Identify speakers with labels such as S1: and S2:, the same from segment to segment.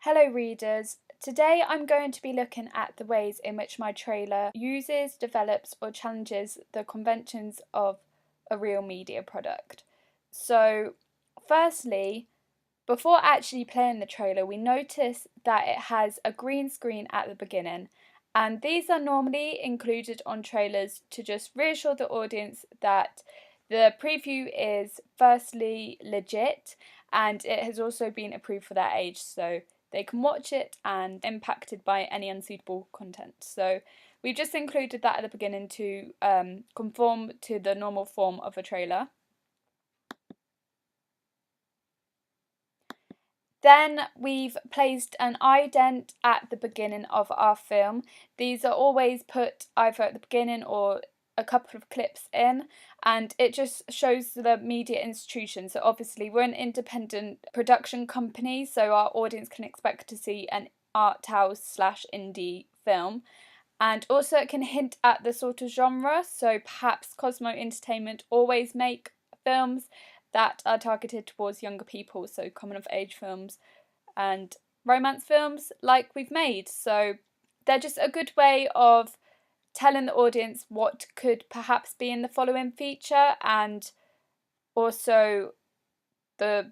S1: Hello readers, today I'm going to be looking at the ways in which my trailer uses, develops or challenges the conventions of a real media product. So firstly, before actually playing the trailer, we notice that it has a green screen at the beginning, and these are normally included on trailers to just reassure the audience that the preview is firstly legit and it has also been approved for their age, so they can watch it and impacted by any unsuitable content. So we've just included that at the beginning to conform to the normal form of a trailer. Then we've placed an ident at the beginning of our film. These are always put either at the beginning or a couple of clips in, and it just shows the media institution. So obviously we're an independent production company, so our audience can expect to see an art house / indie film. And also it can hint at the sort of genre, so perhaps Cosmo Entertainment always make films that are targeted towards younger people, so coming of age films and romance films like we've made. So they're just a good way of telling the audience what could perhaps be in the following feature, and also the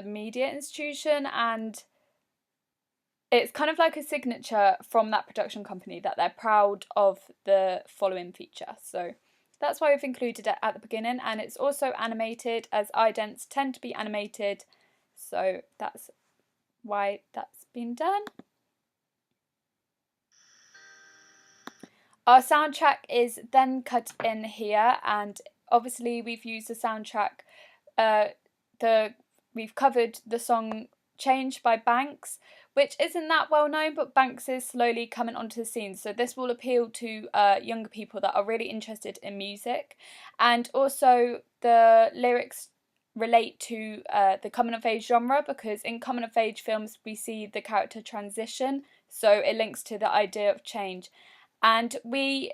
S1: media institution, and it's kind of like a signature from that production company that they're proud of the following feature. So that's why we've included it at the beginning, and it's also animated, as idents tend to be animated, so that's why that's been done. Our soundtrack is then cut in here, and obviously we've used the soundtrack. We've covered the song Change by Banks, which isn't that well known, but Banks is slowly coming onto the scene, so this will appeal to younger people that are really interested in music. And also the lyrics relate to the coming of age genre, because in coming of age films we see the character transition, so it links to the idea of change. And we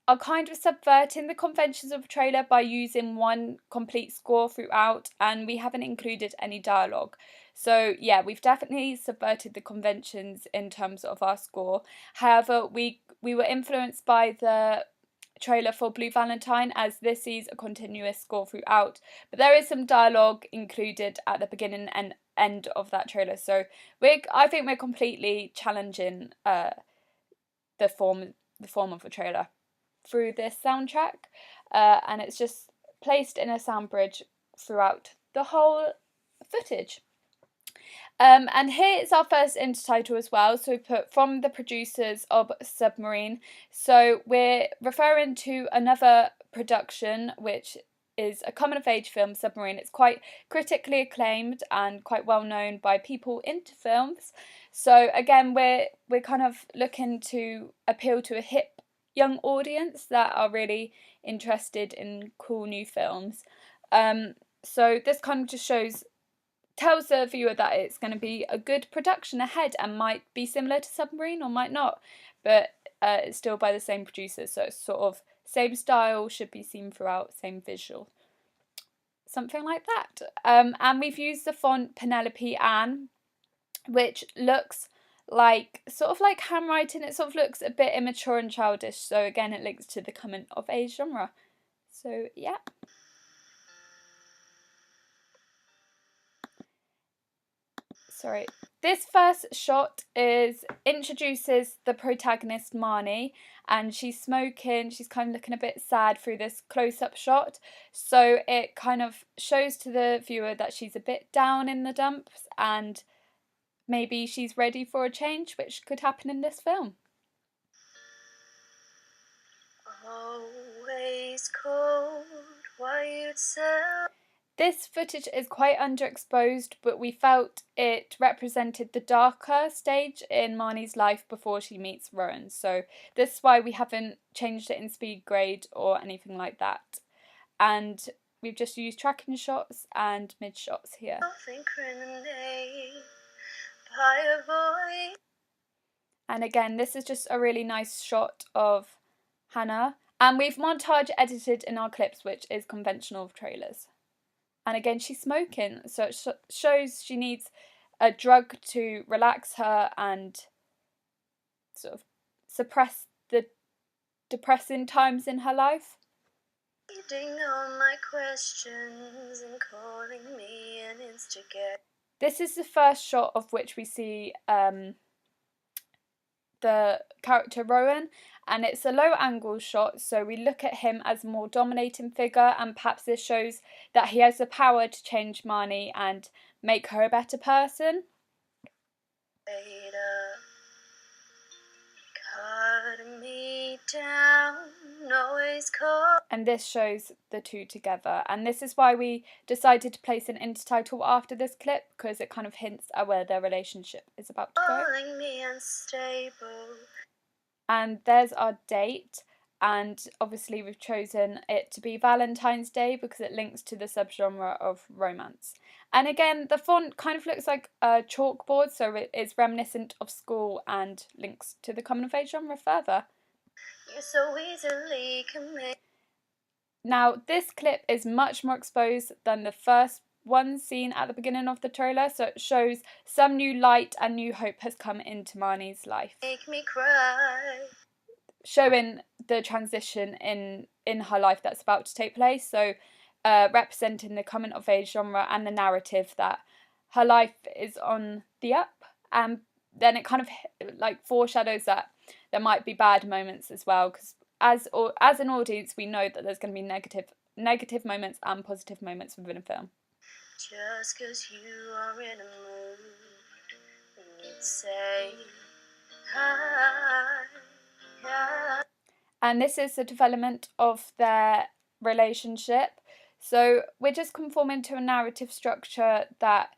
S1: are kind of subverting the conventions of a trailer by using one complete score throughout, and we haven't included any dialogue. So yeah, we've definitely subverted the conventions in terms of our score. However, we were influenced by the trailer for Blue Valentine, as this is a continuous score throughout, but there is some dialogue included at the beginning and end of that trailer. So I think we're completely challenging the form of a trailer through this soundtrack, and it's just placed in a sound bridge throughout the whole footage. And here is our first intertitle as well, so we put from the producers of Submarine. So we're referring to another production which is a coming of age film, Submarine. It's quite critically acclaimed and quite well known by people into films. So again, we're kind of looking to appeal to a hip young audience that are really interested in cool new films. So this kind of just tells the viewer that it's going to be a good production ahead and might be similar to Submarine or might not, but it's still by the same producer, so it's sort of same style, should be seen throughout, same visual, something like that. And we've used the font Penelope Ann, which looks like sort of like handwriting. It sort of looks a bit immature and childish, so again it links to the coming of age genre. So yeah. Sorry. This first shot introduces the protagonist Marnie, and she's smoking. She's kind of looking a bit sad through this close-up shot, so it kind of shows to the viewer that she's a bit down in the dumps and maybe she's ready for a change, which could happen in this film. Always cold, why you'd sell. This footage is quite underexposed, but we felt it represented the darker stage in Marnie's life before she meets Rowan. So this is why we haven't changed it in speed grade or anything like that. And we've just used tracking shots and mid shots here. And again, this is just a really nice shot of Hannah. And we've montage edited in our clips, which is conventional of trailers. And again, she's smoking, so it shows she needs a drug to relax her and sort of suppress the depressing times in her life.
S2: Reading all my questions and calling me an instigator.
S1: This is the first shot of which we see the character Rowan, and it's a low angle shot, so we look at him as a more dominating figure, and perhaps this shows that he has the power to change Marnie and make her a better person.
S2: Cut me down, always call.
S1: And this shows the two together, and this is why we decided to place an intertitle after this clip, because it kind of hints at where their relationship is about to go.
S2: Calling me unstable.
S1: And there's our date, and obviously we've chosen it to be Valentine's Day because it links to the subgenre of romance. And again, the font kind of looks like a chalkboard, so it is reminiscent of school and links to the coming of age genre further.
S2: You so easily commit.
S1: Now, this clip is much more exposed than the first one seen at the beginning of the trailer, so it shows some new light and new hope has come into Marnie's life.
S2: Make me cry.
S1: Showing the transition in her life that's about to take place, so representing the coming of age genre and the narrative that her life is on the up, and then it kind of like foreshadows that there might be bad moments as well, because as an audience we know that there's going to be negative moments and positive moments within a film.
S2: Just 'cause you are in a mood, and you'd say hi.
S1: And this is the development of their relationship. So we're just conforming to a narrative structure that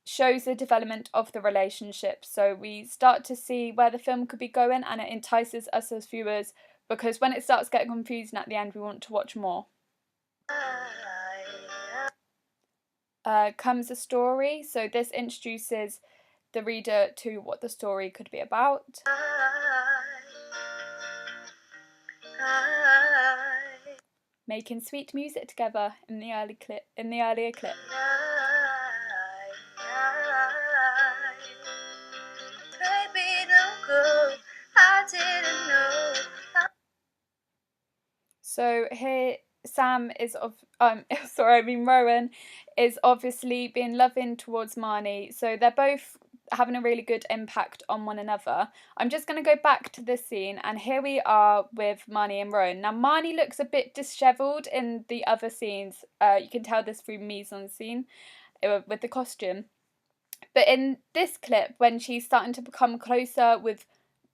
S1: shows the development of the relationship. So we start to see where the film could be going, and it entices us as viewers, because when it starts getting confusing at the end, we want to watch more. Comes a story. So this introduces the reader to what the story could be about. Making sweet music together in the earlier clip.
S2: Baby, don't go. I didn't know.
S1: So here Sam is Rowan is obviously being loving towards Marnie, so they're both having a really good impact on one another. I'm just going to go back to this scene, and here we are with Marnie and Rowan. Now Marnie looks a bit dishevelled in the other scenes. You can tell this through mise-en-scene with the costume. But in this clip, when she's starting to become closer with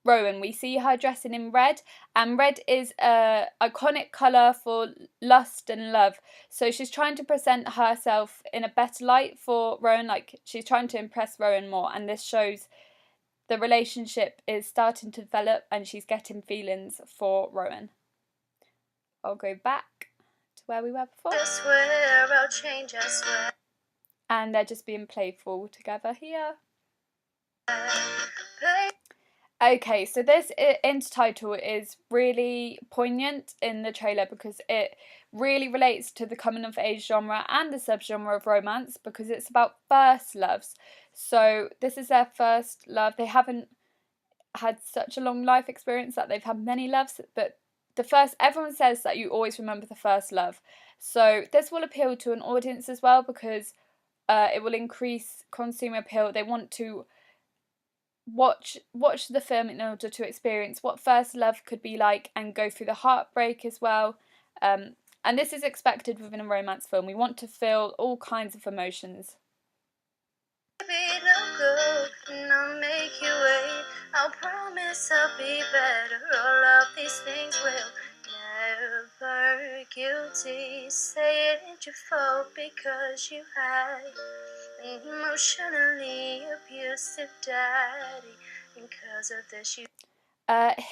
S1: Rowan, we see her dressing in red, and red is a iconic colour for lust and love. So she's trying to present herself in a better light for Rowan, like she's trying to impress Rowan more, and this shows the relationship is starting to develop and she's getting feelings for Rowan. I'll go back to where we were before.
S2: I swear I'll change, I swear.
S1: And they're just being playful together here. Okay, so this intertitle is really poignant in the trailer because it really relates to the coming of age genre and the subgenre of romance, because it's about first loves. So this is their first love. They haven't had such a long life experience that they've had many loves, but everyone says that you always remember the first love. So this will appeal to an audience as well, because it will increase consumer appeal. They want to watch the film in order to experience what first love could be like and go through the heartbreak as well. And this is expected within a romance film. We want to feel all kinds of emotions.
S2: Baby, don't go, and I'll make you wait. I'll promise I'll be better. All of these things will never guilty. Say it ain't your fault because you had an emotionally abusive daddy. Because of this, you.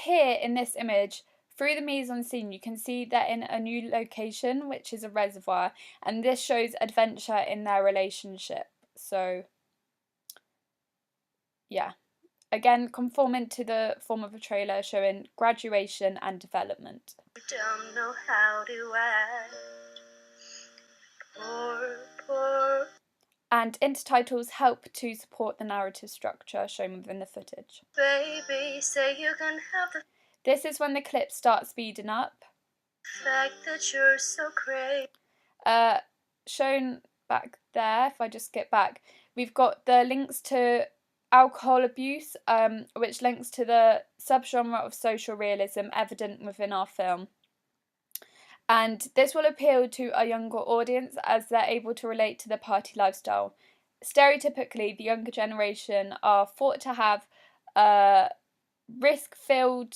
S1: Here in this image, through the mise-en-scene, you can see they're in a new location, which is a reservoir, and this shows adventure in their relationship. So, yeah. Again, conforming to the form of a trailer showing graduation and development.
S2: Don't know how to act. Poor.
S1: And intertitles help to support the narrative structure shown within the footage.
S2: Baby, say you can have the
S1: This is when the clips start speeding up.
S2: fact that you're so crazy.
S1: Shown back there, if I just skip back, we've got the links to alcohol abuse, which links to the subgenre of social realism evident within our film. And this will appeal to a younger audience as they're able to relate to the party lifestyle. Stereotypically, the younger generation are thought to have a risk-filled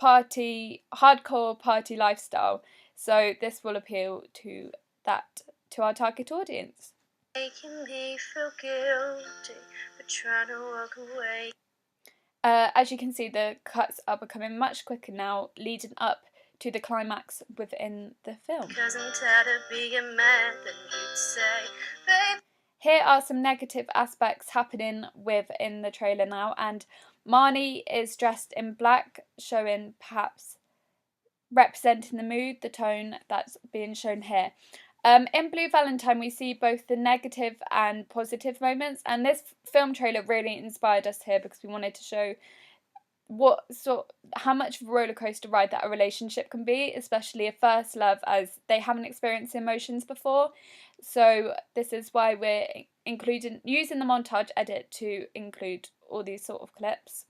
S1: hardcore party lifestyle. So this will appeal to our target audience.
S2: Making me feel guilty for trying to walk away.
S1: As you can see, the cuts are becoming much quicker now, leading up to the climax within the film.
S2: Because I'm tired of being mad, then you'd say, babe.
S1: Here are some negative aspects happening within the trailer now, and Marnie is dressed in black, showing perhaps representing the mood, the tone that's being shown here. In Blue Valentine, we see both the negative and positive moments, and this film trailer really inspired us here because we wanted to show how much of a roller coaster ride that a relationship can be, especially a first love, as they haven't experienced emotions before. So this is why we're using the montage edit to include all these sort of clips.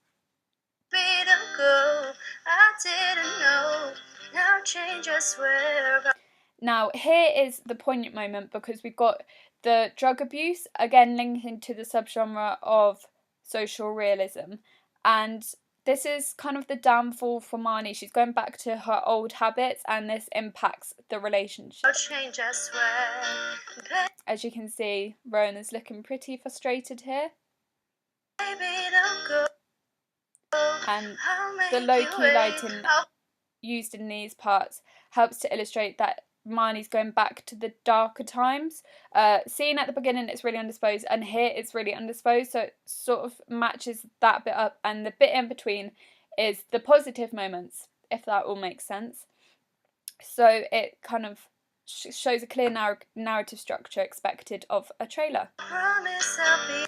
S2: Don't go, I didn't know. Now change, I swear.
S1: Now here is the poignant moment because we've got the drug abuse, again linking to the subgenre of social realism, and this is kind of the downfall for Marnie. She's going back to her old habits, and this impacts the relationship.
S2: I'll change, I swear.
S1: As you can see, Rowan is looking pretty frustrated here.
S2: Baby, don't go.
S1: And the low-key lighting used in these parts helps to illustrate that Marnie's going back to the darker times. Seen at the beginning, it's really undisposed, and here it's really undisposed, so it sort of matches that bit up, and the bit in between is the positive moments, if that all makes sense. So it kind of shows a clear narrative structure expected of a trailer.
S2: Promise I'll be.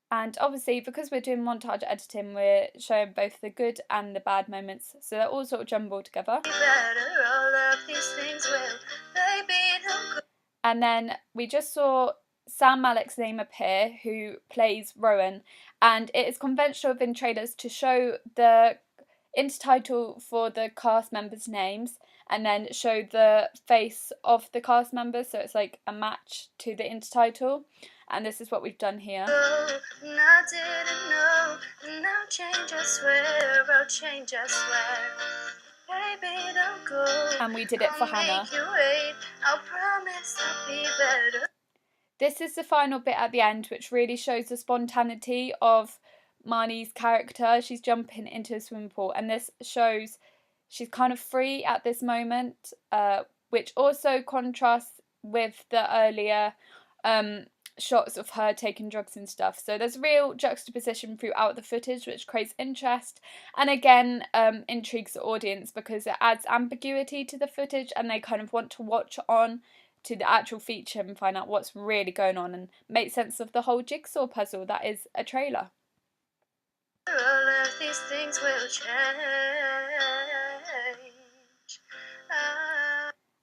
S1: And obviously, because we're doing montage editing, we're showing both the good and the bad moments, so they're all sort of jumbled together. And then we just saw Sam Malik's name appear, who plays Rowan, and it is conventional within trailers to show the intertitle for the cast members' names and then show the face of the cast members, so it's like a match to the intertitle, and this is what we've done here. And we did it for Hannah. This is the final bit at the end, which really shows the spontaneity of Marnie's character. She's jumping into a swimming pool, and this shows she's kind of free at this moment, which also contrasts with the earlier shots of her taking drugs and stuff. So there's real juxtaposition throughout the footage, which creates interest and again intrigues the audience because it adds ambiguity to the footage, and they kind of want to watch on to the actual feature and find out what's really going on and make sense of the whole jigsaw puzzle that is a trailer.
S2: All of these things will change.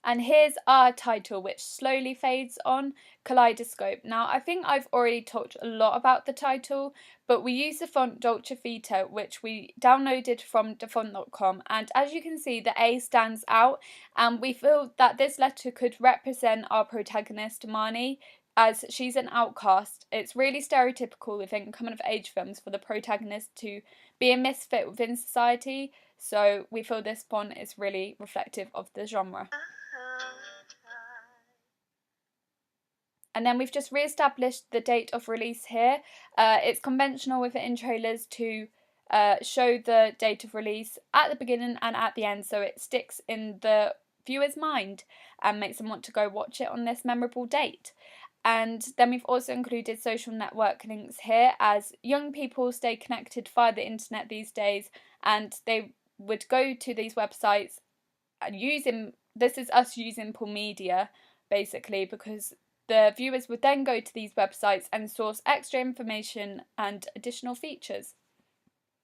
S1: And here's our title, which slowly fades on, Kaleidoscope. Now, I think I've already talked a lot about the title, but we use the font Dolce Vita, which we downloaded from dafont.com. And as you can see, the A stands out, and we feel that this letter could represent our protagonist, Marnie, as she's an outcast. It's really stereotypical within coming-of-age films for the protagonist to be a misfit within society, so we feel this font is really reflective of the genre. And then we've just re-established the date of release here. It's conventional within trailers to show the date of release at the beginning and at the end, so it sticks in the viewer's mind and makes them want to go watch it on this memorable date. And then we've also included social network links here, as young people stay connected via the internet these days, and they would go to these websites and this is us using Pull Media basically, because The viewers would then go to these websites and source extra information and additional features.